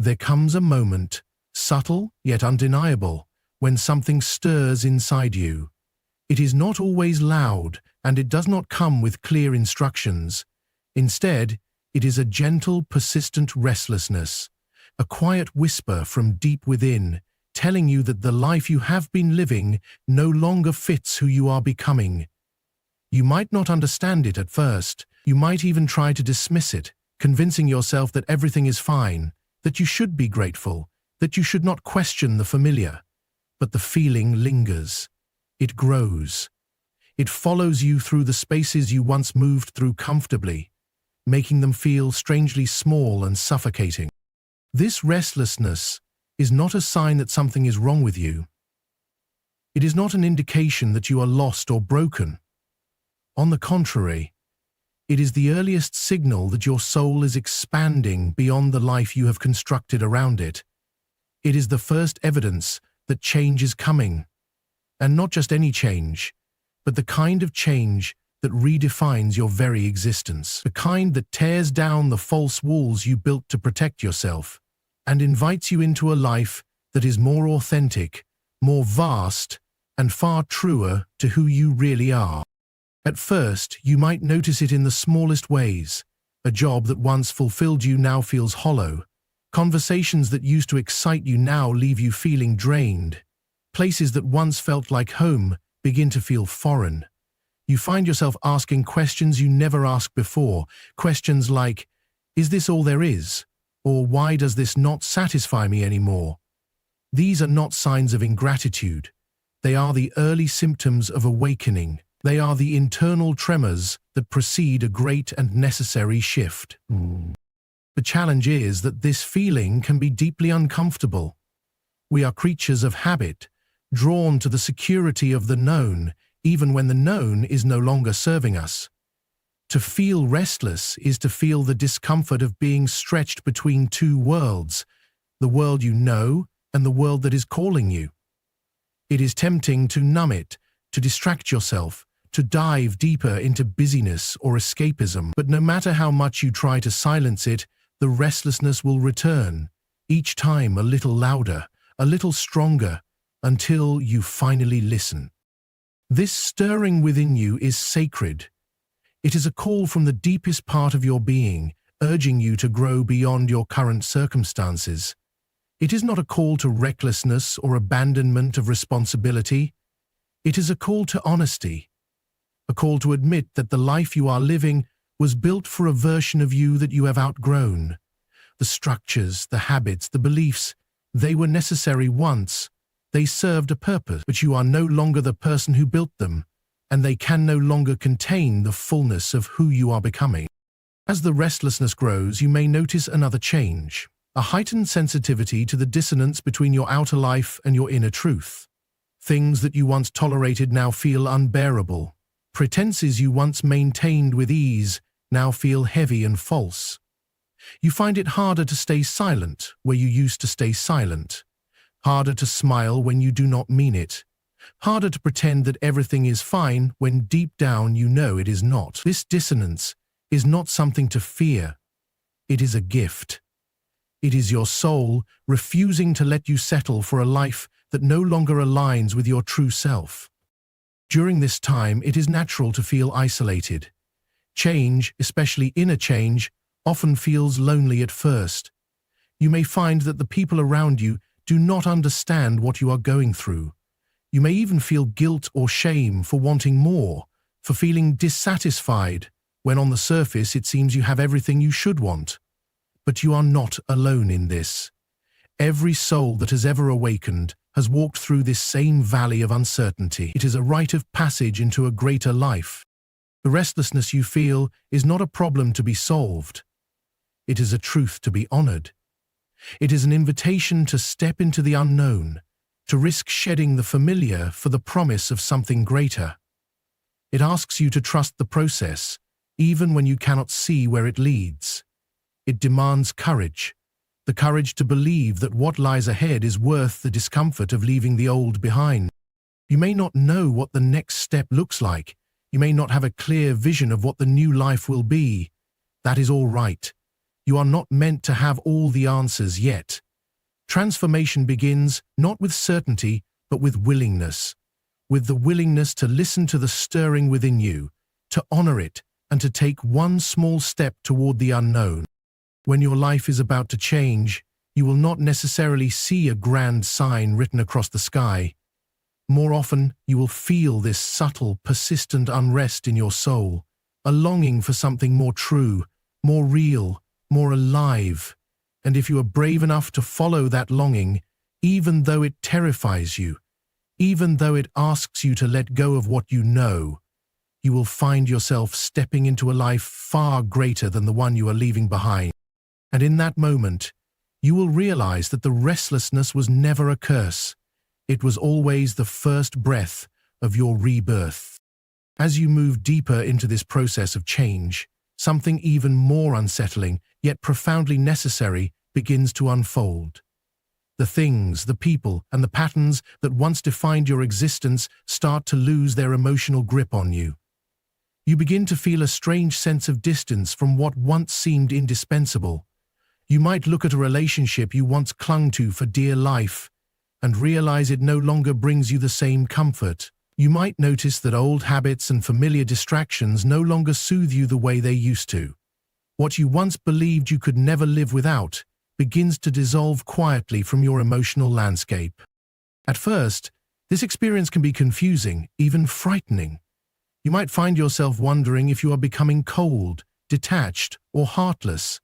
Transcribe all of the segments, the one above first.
There comes a moment, subtle yet undeniable, when something stirs inside you. It is not always loud, and it does not come with clear instructions. Instead, it is a gentle, persistent restlessness, a quiet whisper from deep within, telling you that the life you have been living no longer fits who you are becoming. You might not understand it at first. You might even try to dismiss it, convincing yourself that everything is fine, that you should be grateful, that you should not question the familiar. But the feeling lingers. It grows. It follows you through the spaces you once moved through comfortably, making them feel strangely small and suffocating. This restlessness is not a sign that something is wrong with you. It is not an indication that you are lost or broken. On the contrary, it is the earliest signal that your soul is expanding beyond the life you have constructed around it. It is the first evidence that change is coming. And not just any change, but the kind of change that redefines your very existence. The kind that tears down the false walls you built to protect yourself and invites you into a life that is more authentic, more vast, and far truer to who you really are. At first, you might notice it in the smallest ways. A job that once fulfilled you now feels hollow. Conversations that used to excite you now leave you feeling drained. Places that once felt like home begin to feel foreign. You find yourself asking questions you never asked before. Questions like, is this all there is? Or why does this not satisfy me anymore? These are not signs of ingratitude. They are the early symptoms of awakening. They are the internal tremors that precede a great and necessary shift. The challenge is that this feeling can be deeply uncomfortable. We are creatures of habit, drawn to the security of the known, even when the known is no longer serving us. To feel restless is to feel the discomfort of being stretched between two worlds, the world you know and the world that is calling you. It is tempting to numb it, to distract yourself, to dive deeper into busyness or escapism. But no matter how much you try to silence it, the restlessness will return, each time a little louder, a little stronger, until you finally listen. This stirring within you is sacred. It is a call from the deepest part of your being, urging you to grow beyond your current circumstances. It is not a call to recklessness or abandonment of responsibility. It is a call to honesty, a call to admit that the life you are living was built for a version of you that you have outgrown. The structures, the habits, the beliefs, they were necessary once. They served a purpose, but you are no longer the person who built them, and they can no longer contain the fullness of who you are becoming. As the restlessness grows, you may notice another change, a heightened sensitivity to the dissonance between your outer life and your inner truth. Things that you once tolerated now feel unbearable. Pretenses you once maintained with ease now feel heavy and false. You find it harder to stay silent where you used to stay silent, harder to smile when you do not mean it, harder to pretend that everything is fine when deep down you know it is not. This dissonance is not something to fear. It is a gift. It is your soul refusing to let you settle for a life that no longer aligns with your true self. During this time, it is natural to feel isolated. Change, especially inner change, often feels lonely at first. You may find that the people around you do not understand what you are going through. You may even feel guilt or shame for wanting more, for feeling dissatisfied, when on the surface it seems you have everything you should want. But you are not alone in this. Every soul that has ever awakened has walked through this same valley of uncertainty. It is a rite of passage into a greater life. The restlessness you feel is not a problem to be solved. It is a truth to be honored. It is an invitation to step into the unknown, to risk shedding the familiar for the promise of something greater. It asks you to trust the process, even when you cannot see where it leads. It demands courage, the courage to believe that what lies ahead is worth the discomfort of leaving the old behind. You may not know what the next step looks like. You may not have a clear vision of what the new life will be. That is all right. You are not meant to have all the answers yet. Transformation begins not with certainty, but with willingness. With the willingness to listen to the stirring within you, to honor it, and to take one small step toward the unknown. When your life is about to change, you will not necessarily see a grand sign written across the sky. More often, you will feel this subtle, persistent unrest in your soul, a longing for something more true, more real, more alive. And if you are brave enough to follow that longing, even though it terrifies you, even though it asks you to let go of what you know, you will find yourself stepping into a life far greater than the one you are leaving behind. And in that moment, you will realize that the restlessness was never a curse. It was always the first breath of your rebirth. As you move deeper into this process of change, something even more unsettling, yet profoundly necessary, begins to unfold. The things, the people, and the patterns that once defined your existence start to lose their emotional grip on you. You begin to feel a strange sense of distance from what once seemed indispensable. You might look at a relationship you once clung to for dear life and realize it no longer brings you the same comfort. You might notice that old habits and familiar distractions no longer soothe you the way they used to. What you once believed you could never live without begins to dissolve quietly from your emotional landscape. At first, this experience can be confusing, even frightening. You might find yourself wondering if you are becoming cold, detached, or heartless.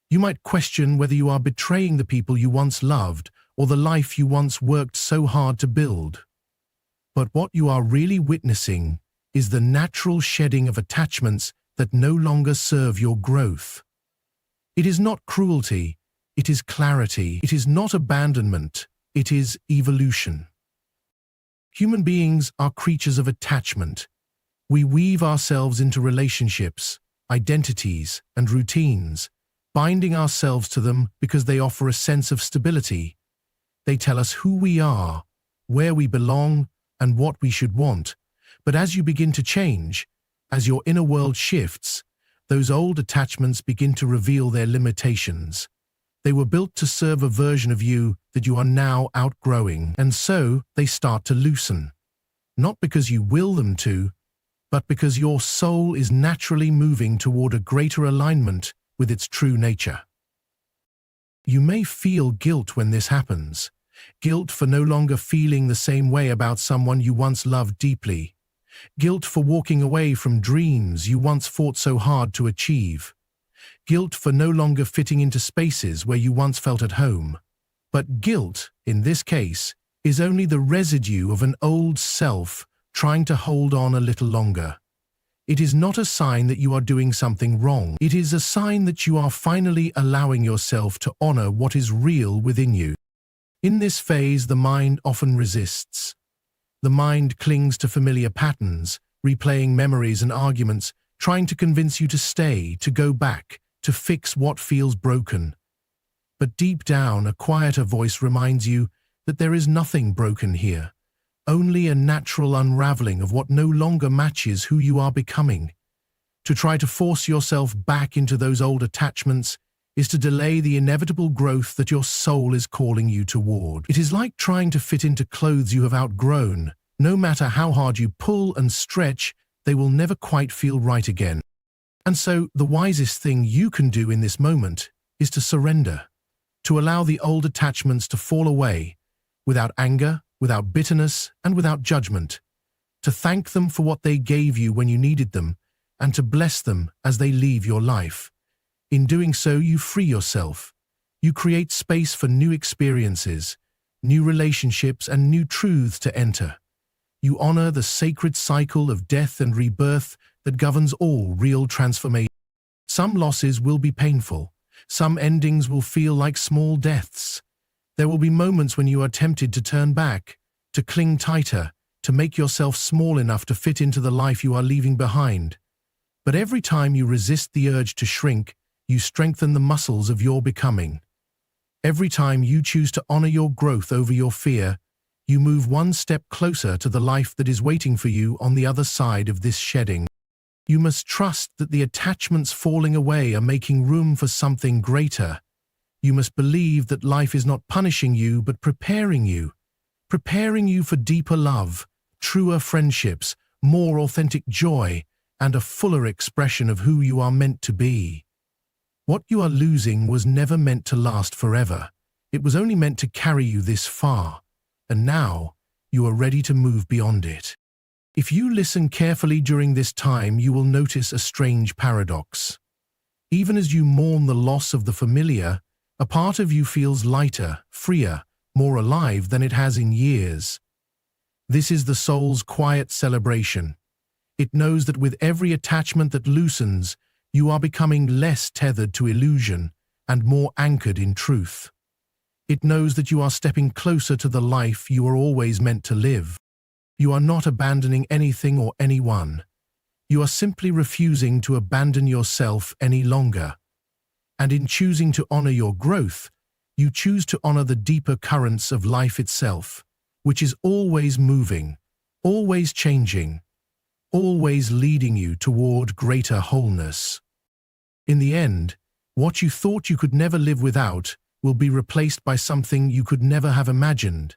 You might question whether you are betraying the people you once loved or the life you once worked so hard to build. But what you are really witnessing is the natural shedding of attachments that no longer serve your growth. It is not cruelty, it is clarity. It is not abandonment, it is evolution. Human beings are creatures of attachment. We weave ourselves into relationships, identities, and routines, binding ourselves to them because they offer a sense of stability. They tell us who we are, where we belong, and what we should want. But as you begin to change, as your inner world shifts, those old attachments begin to reveal their limitations. They were built to serve a version of you that you are now outgrowing, and so they start to loosen. Not because you will them to, but because your soul is naturally moving toward a greater alignment with its true nature. You may feel guilt when this happens. Guilt for no longer feeling the same way about someone you once loved deeply. Guilt for walking away from dreams you once fought so hard to achieve. Guilt for no longer fitting into spaces where you once felt at home. But guilt, in this case, is only the residue of an old self trying to hold on a little longer. It is not a sign that you are doing something wrong. It is a sign that you are finally allowing yourself to honor what is real within you. In this phase, the mind often resists. The mind clings to familiar patterns, replaying memories and arguments, trying to convince you to stay, to go back, to fix what feels broken. But deep down, a quieter voice reminds you that there is nothing broken here, only a natural unraveling of what no longer matches who you are becoming. To try to force yourself back into those old attachments is to delay the inevitable growth that your soul is calling you toward. It is like trying to fit into clothes you have outgrown. No matter how hard you pull and stretch, they will never quite feel right again. And so, the wisest thing you can do in this moment is to surrender, to allow the old attachments to fall away, without anger, without bitterness, and without judgment, to thank them for what they gave you when you needed them, and to bless them as they leave your life. In doing so, you free yourself. You create space for new experiences, new relationships, and new truths to enter. You honor the sacred cycle of death and rebirth that governs all real transformation. Some losses will be painful. Some endings will feel like small deaths. There will be moments when you are tempted to turn back, to cling tighter, to make yourself small enough to fit into the life you are leaving behind. But every time you resist the urge to shrink, you strengthen the muscles of your becoming. Every time you choose to honor your growth over your fear, you move one step closer to the life that is waiting for you on the other side of this shedding. You must trust that the attachments falling away are making room for something greater. You must believe that life is not punishing you but preparing you for deeper love, truer friendships, more authentic joy, and a fuller expression of who you are meant to be. What you are losing was never meant to last forever. It was only meant to carry you this far, and now you are ready to move beyond it. If you listen carefully during this time, you will notice a strange paradox. Even as you mourn the loss of the familiar, a part of you feels lighter, freer, more alive than it has in years. This is the soul's quiet celebration. It knows that with every attachment that loosens, you are becoming less tethered to illusion and more anchored in truth. It knows that you are stepping closer to the life you are always meant to live. You are not abandoning anything or anyone. You are simply refusing to abandon yourself any longer. And in choosing to honor your growth, you choose to honor the deeper currents of life itself, which is always moving, always changing, always leading you toward greater wholeness. In the end, what you thought you could never live without will be replaced by something you could never have imagined.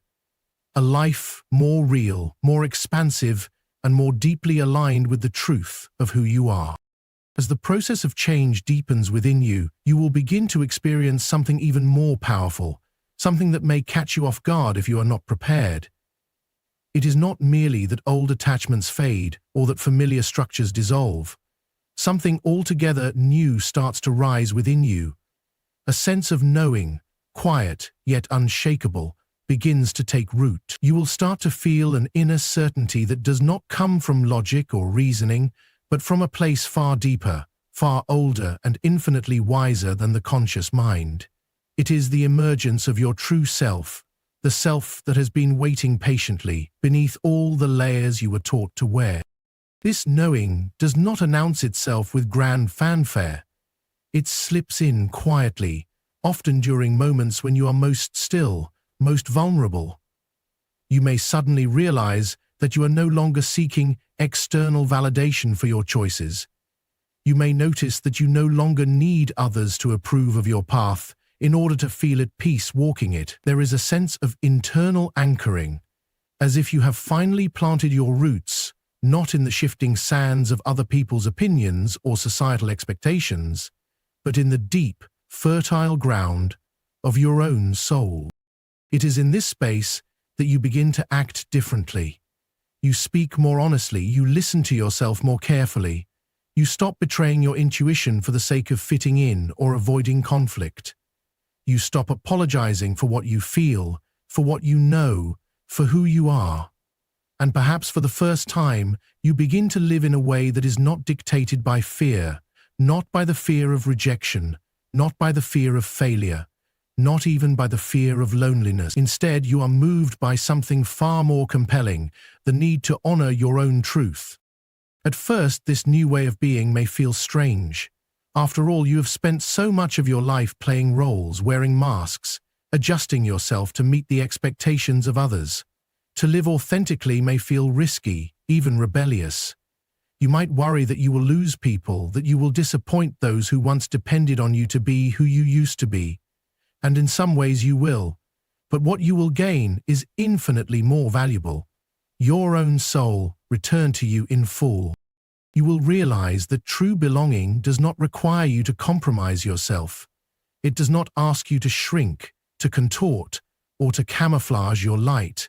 A life more real, more expansive, and more deeply aligned with the truth of who you are. As the process of change deepens within you, you will begin to experience something even more powerful, something that may catch you off guard if you are not prepared. It is not merely that old attachments fade or that familiar structures dissolve. Something altogether new starts to rise within you. A sense of knowing, quiet yet unshakable, begins to take root. You will start to feel an inner certainty that does not come from logic or reasoning, but from a place far deeper, far older, and infinitely wiser than the conscious mind. It is the emergence of your true self, the self that has been waiting patiently beneath all the layers you were taught to wear. This knowing does not announce itself with grand fanfare. It slips in quietly, often during moments when you are most still, most vulnerable. You may suddenly realize that you are no longer seeking external validation for your choices. You may notice that you no longer need others to approve of your path in order to feel at peace walking it. There is a sense of internal anchoring, as if you have finally planted your roots, not in the shifting sands of other people's opinions or societal expectations, but in the deep, fertile ground of your own soul. It is in this space that you begin to act differently. You speak more honestly, you listen to yourself more carefully. You stop betraying your intuition for the sake of fitting in or avoiding conflict. You stop apologizing for what you feel, for what you know, for who you are. And perhaps for the first time, you begin to live in a way that is not dictated by fear, not by the fear of rejection, not by the fear of failure, not even by the fear of loneliness. Instead, you are moved by something far more compelling, the need to honor your own truth. At first, this new way of being may feel strange. After all, you have spent so much of your life playing roles, wearing masks, adjusting yourself to meet the expectations of others. To live authentically may feel risky, even rebellious. You might worry that you will lose people, that you will disappoint those who once depended on you to be who you used to be. And in some ways you will. But what you will gain is infinitely more valuable. Your own soul returned to you in full. You will realize that true belonging does not require you to compromise yourself. It does not ask you to shrink, to contort, or to camouflage your light.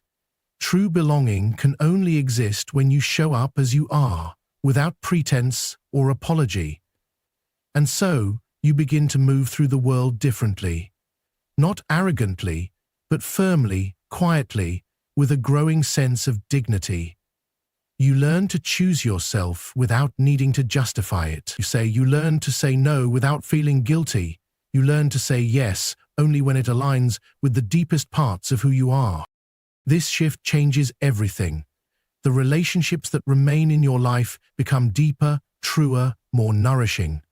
True belonging can only exist when you show up as you are, without pretense or apology. And so, you begin to move through the world differently. Not arrogantly, but firmly, quietly, with a growing sense of dignity. You learn to choose yourself without needing to justify it. You learn to say no without feeling guilty. You learn to say yes only when it aligns with the deepest parts of who you are. This shift changes everything. The relationships that remain in your life become deeper, truer, more nourishing.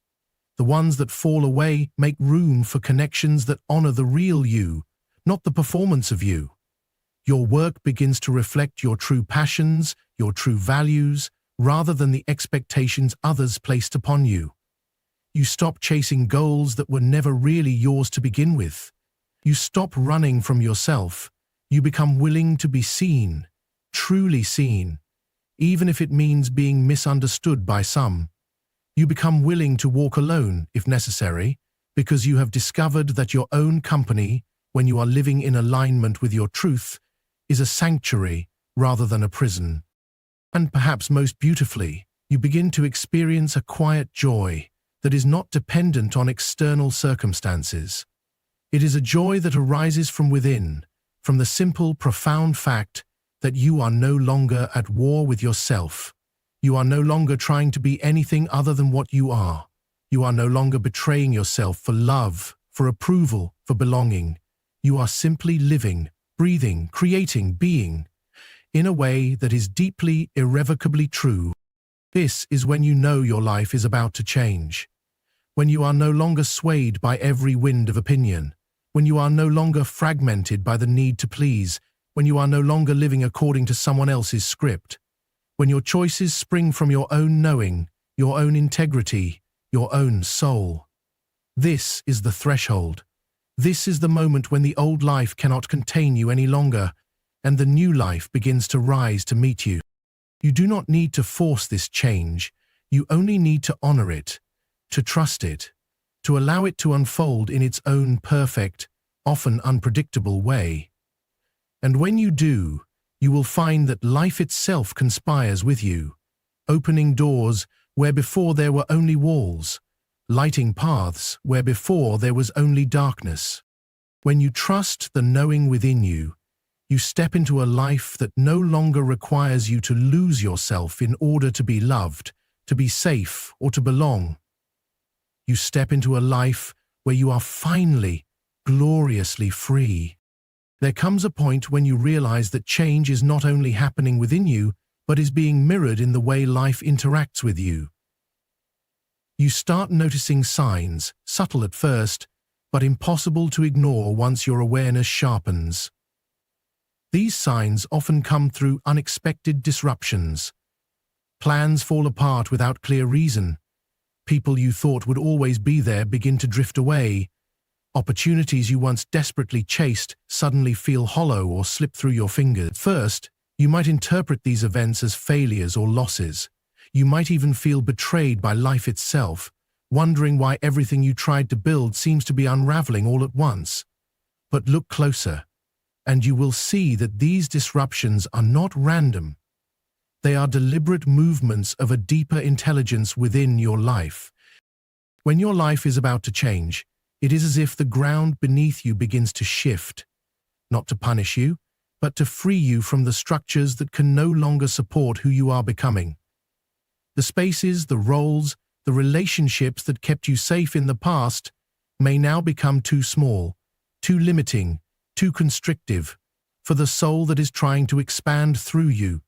The ones that fall away make room for connections that honor the real you, not the performance of you. Your work begins to reflect your true passions, your true values, rather than the expectations others placed upon you. You stop chasing goals that were never really yours to begin with. You stop running from yourself. You become willing to be seen, truly seen, even if it means being misunderstood by some. You become willing to walk alone, if necessary, because you have discovered that your own company, when you are living in alignment with your truth, is a sanctuary rather than a prison. And perhaps most beautifully, you begin to experience a quiet joy that is not dependent on external circumstances. It is a joy that arises from within, from the simple, profound fact that you are no longer at war with yourself. You are no longer trying to be anything other than what you are. You are no longer betraying yourself for love, for approval, for belonging. You are simply living, breathing, creating, being, in a way that is deeply, irrevocably true. This is when you know your life is about to change. When you are no longer swayed by every wind of opinion. When you are no longer fragmented by the need to please. When you are no longer living according to someone else's script. When your choices spring from your own knowing, your own integrity, your own soul. This is the threshold. This is the moment when the old life cannot contain you any longer, and the new life begins to rise to meet you. You do not need to force this change. You only need to honor it, to trust it, to allow it to unfold in its own perfect, often unpredictable way. And when you do, you will find that life itself conspires with you, opening doors where before there were only walls, lighting paths where before there was only darkness. When you trust the knowing within you, you step into a life that no longer requires you to lose yourself in order to be loved, to be safe, or to belong. You step into a life where you are finally, gloriously free. There comes a point when you realize that change is not only happening within you, but is being mirrored in the way life interacts with you. You start noticing signs, subtle at first, but impossible to ignore once your awareness sharpens. These signs often come through unexpected disruptions. Plans fall apart without clear reason. People you thought would always be there begin to drift away. Opportunities you once desperately chased suddenly feel hollow or slip through your fingers. At first, you might interpret these events as failures or losses. You might even feel betrayed by life itself, wondering why everything you tried to build seems to be unraveling all at once. But look closer, and you will see that these disruptions are not random. They are deliberate movements of a deeper intelligence within your life. When your life is about to change, it is as if the ground beneath you begins to shift, not to punish you, but to free you from the structures that can no longer support who you are becoming. The spaces, the roles, the relationships that kept you safe in the past may now become too small, too limiting, too constrictive for the soul that is trying to expand through you.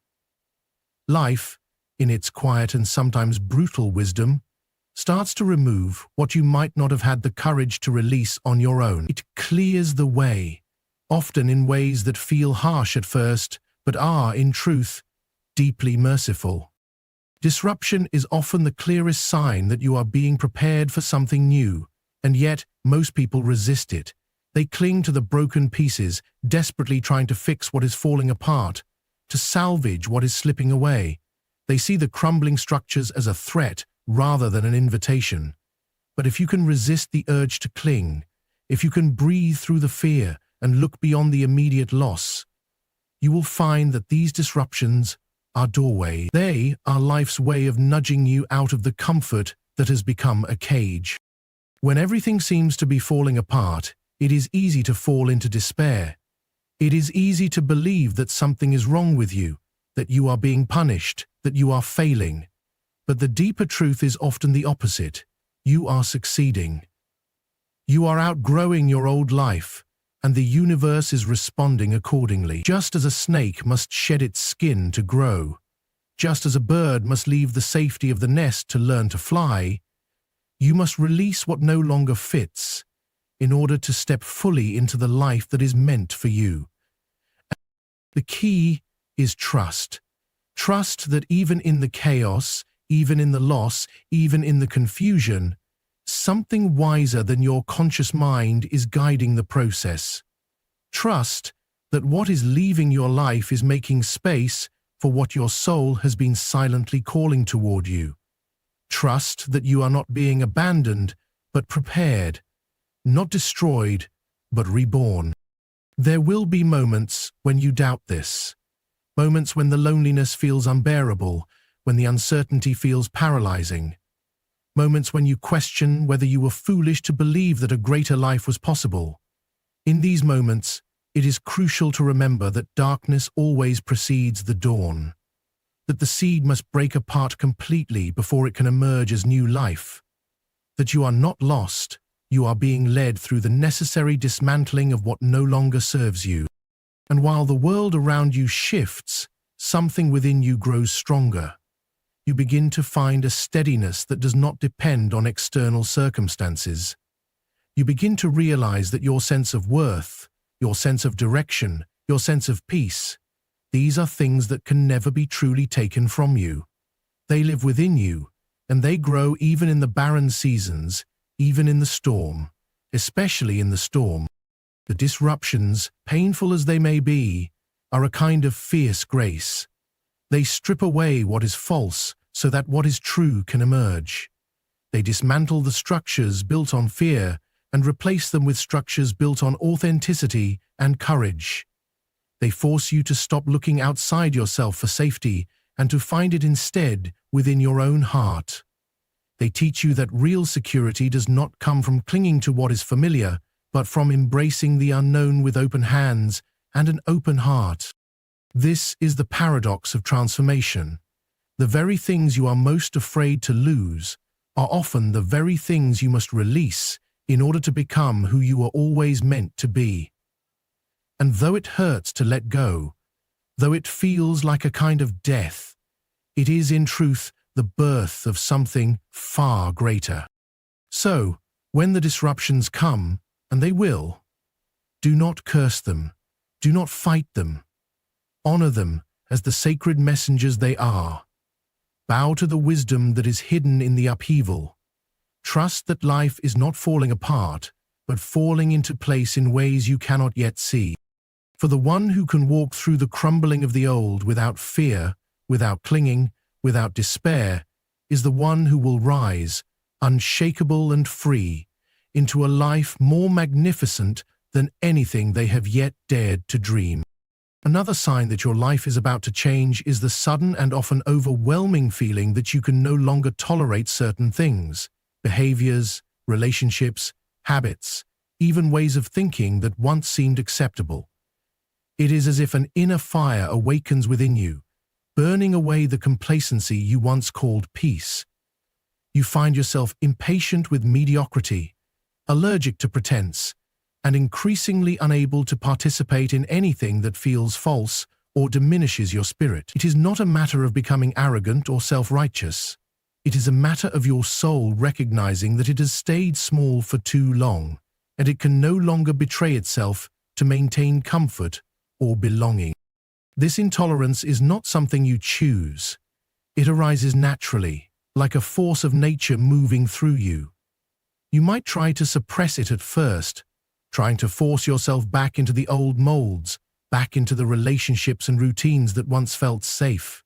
Life, in its quiet and sometimes brutal wisdom, starts to remove what you might not have had the courage to release on your own. It clears the way, often in ways that feel harsh at first, but are, in truth, deeply merciful. Disruption is often the clearest sign that you are being prepared for something new, and yet most people resist it. They cling to the broken pieces, desperately trying to fix what is falling apart, to salvage what is slipping away. They see the crumbling structures as a threat rather than an invitation. But if you can resist the urge to cling, if you can breathe through the fear and look beyond the immediate loss, you will find that these disruptions are doorways. They are life's way of nudging you out of the comfort that has become a cage. When everything seems to be falling apart, it is easy to fall into despair. It is easy to believe that something is wrong with you, that you are being punished, that you are failing. But the deeper truth is often the opposite. You are succeeding. You are outgrowing your old life, and the universe is responding accordingly. Just as a snake must shed its skin to grow, just as a bird must leave the safety of the nest to learn to fly, you must release what no longer fits in order to step fully into the life that is meant for you. The key is trust. Trust that even in the chaos, even in the loss, even in the confusion, something wiser than your conscious mind is guiding the process. Trust that what is leaving your life is making space for what your soul has been silently calling toward you. Trust that you are not being abandoned, but prepared, not destroyed, but reborn. There will be moments when you doubt this. Moments when the loneliness feels unbearable, when the uncertainty feels paralyzing. Moments when you question whether you were foolish to believe that a greater life was possible. In these moments, it is crucial to remember that darkness always precedes the dawn, that the seed must break apart completely before it can emerge as new life, that you are not lost, you are being led through the necessary dismantling of what no longer serves you. And while the world around you shifts, something within you grows stronger. You begin to find a steadiness that does not depend on external circumstances. You begin to realize that your sense of worth, your sense of direction, your sense of peace, these are things that can never be truly taken from you. They live within you, and they grow even in the barren seasons, even in the storm, especially in the storm. The disruptions, painful as they may be, are a kind of fierce grace. They strip away what is false so that what is true can emerge. They dismantle the structures built on fear and replace them with structures built on authenticity and courage. They force you to stop looking outside yourself for safety and to find it instead within your own heart. They teach you that real security does not come from clinging to what is familiar, but from embracing the unknown with open hands and an open heart. This is the paradox of transformation. The very things you are most afraid to lose are often the very things you must release in order to become who you were always meant to be. And though it hurts to let go, though it feels like a kind of death, it is in truth the birth of something far greater. So, when the disruptions come, and they will, do not curse them, do not fight them. Honor them as the sacred messengers they are. Bow to the wisdom that is hidden in the upheaval. Trust that life is not falling apart, but falling into place in ways you cannot yet see. For the one who can walk through the crumbling of the old without fear, without clinging, without despair, is the one who will rise, unshakable and free, into a life more magnificent than anything they have yet dared to dream. Another sign that your life is about to change is the sudden and often overwhelming feeling that you can no longer tolerate certain things, behaviors, relationships, habits, even ways of thinking that once seemed acceptable. It is as if an inner fire awakens within you, burning away the complacency you once called peace. You find yourself impatient with mediocrity, allergic to pretense, and increasingly unable to participate in anything that feels false or diminishes your spirit. It is not a matter of becoming arrogant or self-righteous. It is a matter of your soul recognizing that it has stayed small for too long, and it can no longer betray itself to maintain comfort or belonging. This intolerance is not something you choose. It arises naturally, like a force of nature moving through you. You might try to suppress it at first, trying to force yourself back into the old molds, back into the relationships and routines that once felt safe.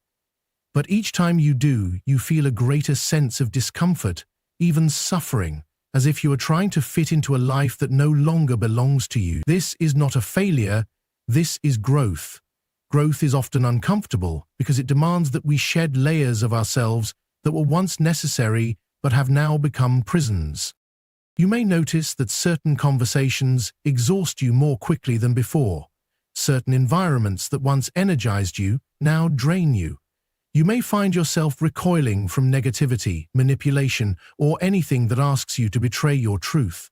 But each time you do, you feel a greater sense of discomfort, even suffering, as if you are trying to fit into a life that no longer belongs to you. This is not a failure, this is growth. Growth is often uncomfortable because it demands that we shed layers of ourselves that were once necessary but have now become prisons. You may notice that certain conversations exhaust you more quickly than before. Certain environments that once energized you now drain you. You may find yourself recoiling from negativity, manipulation, or anything that asks you to betray your truth.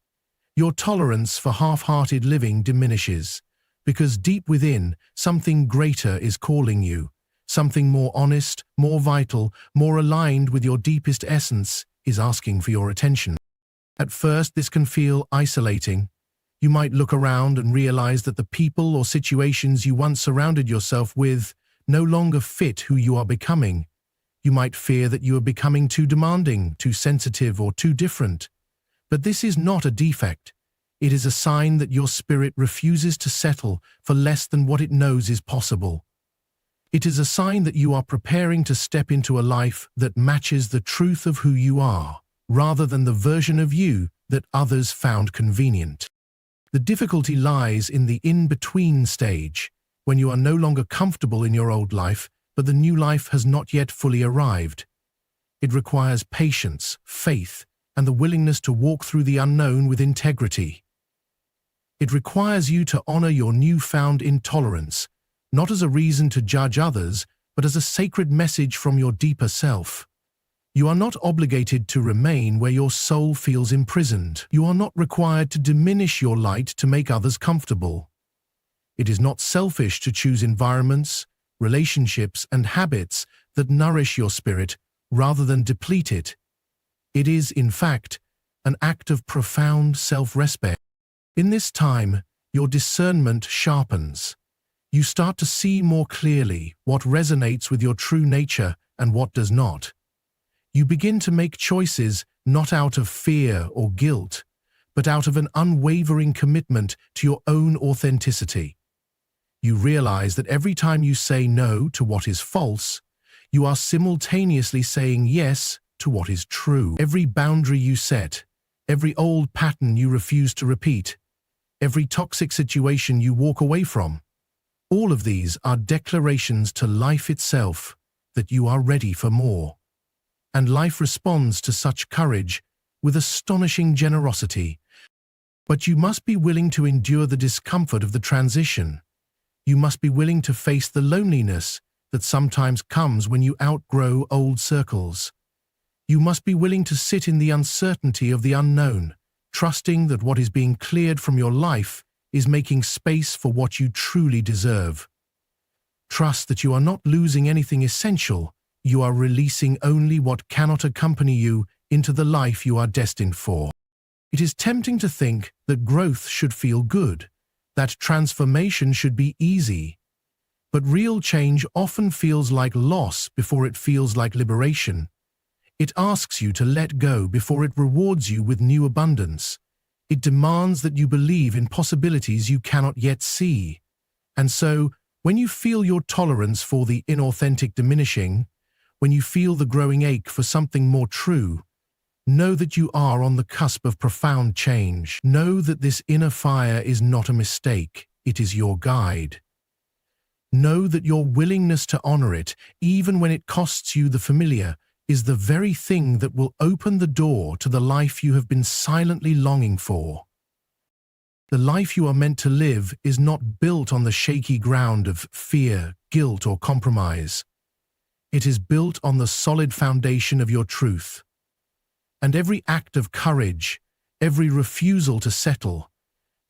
Your tolerance for half-hearted living diminishes, because deep within, something greater is calling you. Something more honest, more vital, more aligned with your deepest essence is asking for your attention. At first, this can feel isolating. You might look around and realize that the people or situations you once surrounded yourself with no longer fit who you are becoming. You might fear that you are becoming too demanding, too sensitive, or too different. But this is not a defect. It is a sign that your spirit refuses to settle for less than what it knows is possible. It is a sign that you are preparing to step into a life that matches the truth of who you are, rather than the version of you that others found convenient. The difficulty lies in the in-between stage, when you are no longer comfortable in your old life, but the new life has not yet fully arrived. It requires patience, faith, and the willingness to walk through the unknown with integrity. It requires you to honor your newfound intolerance, not as a reason to judge others, but as a sacred message from your deeper self. You are not obligated to remain where your soul feels imprisoned. You are not required to diminish your light to make others comfortable. It is not selfish to choose environments, relationships, and habits that nourish your spirit rather than deplete it. It is, in fact, an act of profound self-respect. In this time, your discernment sharpens. You start to see more clearly what resonates with your true nature and what does not. You begin to make choices not out of fear or guilt, but out of an unwavering commitment to your own authenticity. You realize that every time you say no to what is false, you are simultaneously saying yes to what is true. Every boundary you set, every old pattern you refuse to repeat, every toxic situation you walk away from, all of these are declarations to life itself that you are ready for more. And life responds to such courage with astonishing generosity. But you must be willing to endure the discomfort of the transition. You must be willing to face the loneliness that sometimes comes when you outgrow old circles. You must be willing to sit in the uncertainty of the unknown, trusting that what is being cleared from your life is making space for what you truly deserve. Trust that you are not losing anything essential. You are releasing only what cannot accompany you into the life you are destined for. It is tempting to think that growth should feel good, that transformation should be easy. But real change often feels like loss before it feels like liberation. It asks you to let go before it rewards you with new abundance. It demands that you believe in possibilities you cannot yet see. And so, when you feel your tolerance for the inauthentic diminishing, when you feel the growing ache for something more true, know that you are on the cusp of profound change. Know that this inner fire is not a mistake, it is your guide. Know that your willingness to honor it, even when it costs you the familiar, is the very thing that will open the door to the life you have been silently longing for. The life you are meant to live is not built on the shaky ground of fear, guilt, or compromise. It is built on the solid foundation of your truth. And every act of courage, every refusal to settle,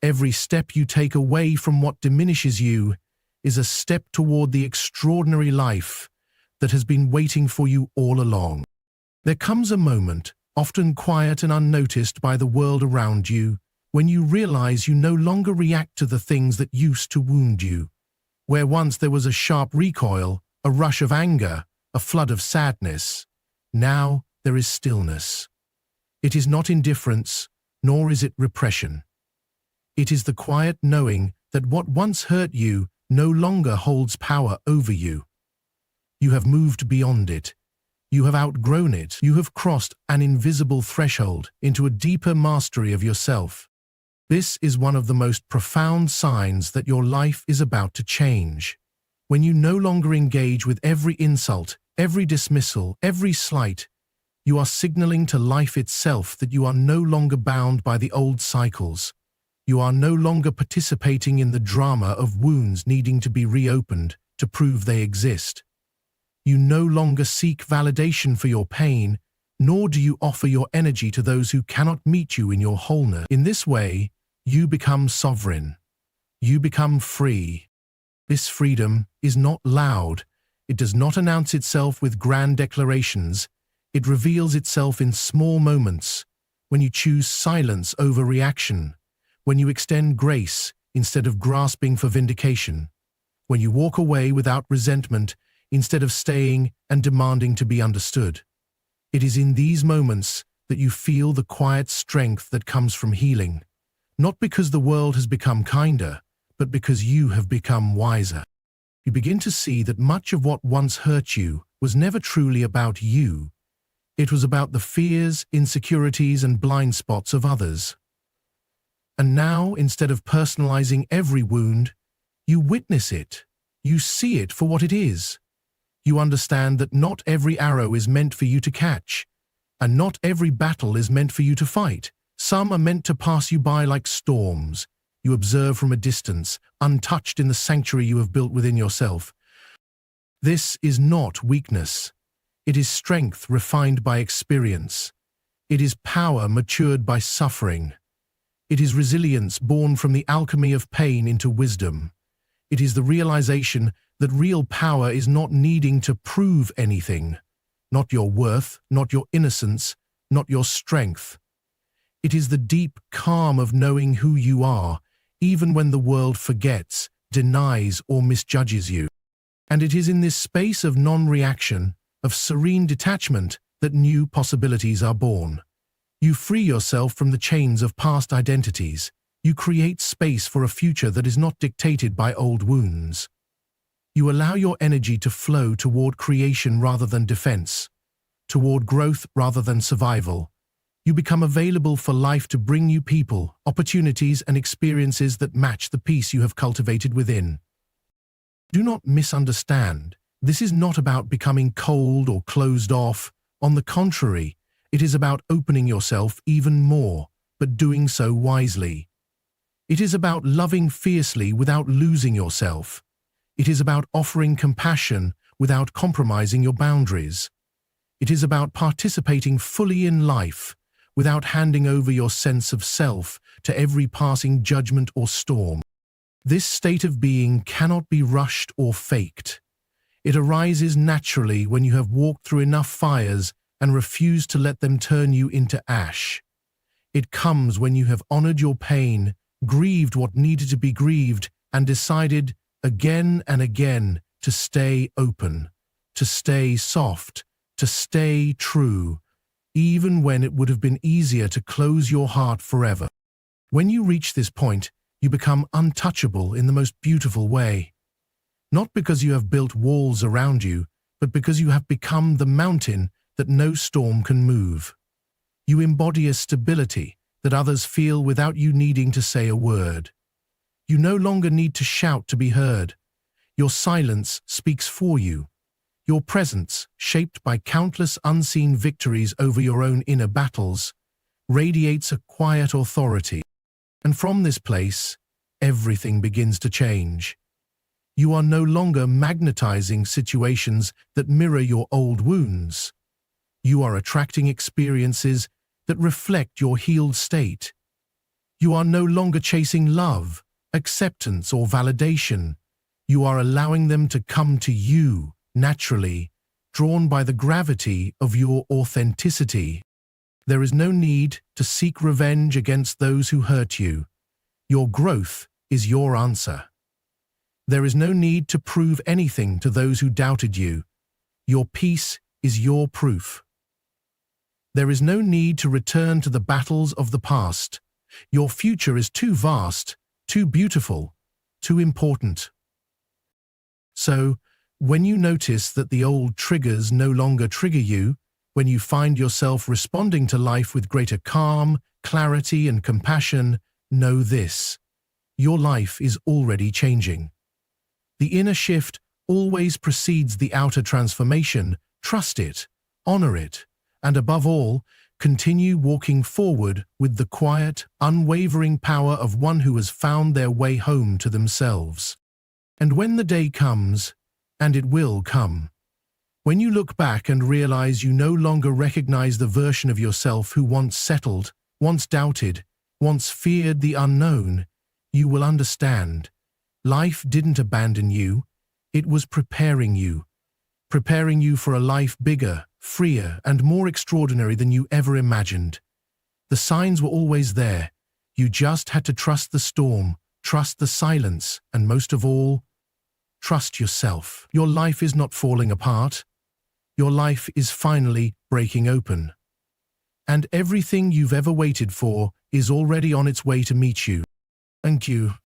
every step you take away from what diminishes you is a step toward the extraordinary life that has been waiting for you all along. There comes a moment, often quiet and unnoticed by the world around you, when you realize you no longer react to the things that used to wound you. Where once there was a sharp recoil, a rush of anger, a flood of sadness, now there is stillness. It is not indifference, nor is it repression. It is the quiet knowing that what once hurt you no longer holds power over you. You have moved beyond it. You have outgrown it. You have crossed an invisible threshold into a deeper mastery of yourself. This is one of the most profound signs that your life is about to change. When you no longer engage with every insult, every dismissal, every slight, you are signaling to life itself that you are no longer bound by the old cycles. You are no longer participating in the drama of wounds needing to be reopened to prove they exist. You no longer seek validation for your pain, nor do you offer your energy to those who cannot meet you in your wholeness. In this way, you become sovereign. You become free. This freedom is not loud. It does not announce itself with grand declarations. It reveals itself in small moments, when you choose silence over reaction, when you extend grace instead of grasping for vindication, when you walk away without resentment instead of staying and demanding to be understood. It is in these moments that you feel the quiet strength that comes from healing, not because the world has become kinder, but because you have become wiser. You begin to see that much of what once hurt you was never truly about you. It was about the fears, insecurities, and blind spots of others. And now, instead of personalizing every wound, you witness it. You see it for what it is. You understand that not every arrow is meant for you to catch, and not every battle is meant for you to fight. Some are meant to pass you by like storms. You observe from a distance, untouched in the sanctuary you have built within yourself. This is not weakness. It is strength refined by experience. It is power matured by suffering. It is resilience born from the alchemy of pain into wisdom. It is the realization that real power is not needing to prove anything, not your worth, not your innocence, not your strength. It is the deep calm of knowing who you are, even when the world forgets, denies, or misjudges you. And it is in this space of non-reaction, of serene detachment, that new possibilities are born. You free yourself from the chains of past identities. You create space for a future that is not dictated by old wounds. You allow your energy to flow toward creation rather than defense, toward growth rather than survival. You become available for life to bring you people, opportunities, and experiences that match the peace you have cultivated within. Do not misunderstand. This is not about becoming cold or closed off. On the contrary, it is about opening yourself even more, but doing so wisely. It is about loving fiercely without losing yourself. It is about offering compassion without compromising your boundaries. It is about participating fully in life without handing over your sense of self to every passing judgment or storm. This state of being cannot be rushed or faked. It arises naturally when you have walked through enough fires and refused to let them turn you into ash. It comes when you have honored your pain, grieved what needed to be grieved, and decided again and again to stay open, to stay soft, to stay true, even when it would have been easier to close your heart forever. When you reach this point, you become untouchable in the most beautiful way. Not because you have built walls around you, but because you have become the mountain that no storm can move. You embody a stability that others feel without you needing to say a word. You no longer need to shout to be heard. Your silence speaks for you. Your presence, shaped by countless unseen victories over your own inner battles, radiates a quiet authority. And from this place, everything begins to change. You are no longer magnetizing situations that mirror your old wounds. You are attracting experiences that reflect your healed state. You are no longer chasing love, acceptance, or validation. You are allowing them to come to you, naturally, drawn by the gravity of your authenticity. There is no need to seek revenge against those who hurt you. Your growth is your answer. There is no need to prove anything to those who doubted you. Your peace is your proof. There is no need to return to the battles of the past. Your future is too vast, too beautiful, too important. So, when you notice that the old triggers no longer trigger you, when you find yourself responding to life with greater calm, clarity, and compassion, know this: your life is already changing. The inner shift always precedes the outer transformation. Trust it, honor it, and above all, continue walking forward with the quiet, unwavering power of one who has found their way home to themselves. And when the day comes, and it will come, when you look back and realize you no longer recognize the version of yourself who once settled, once doubted, once feared the unknown, you will understand. Life didn't abandon you. It was preparing you for a life bigger, freer, and more extraordinary than you ever imagined. The signs were always there. You just had to trust the storm, trust the silence, and most of all, Trust yourself. Your life is not falling apart. Your life is finally breaking open. And everything you've ever waited for is already on its way to meet you. Thank you.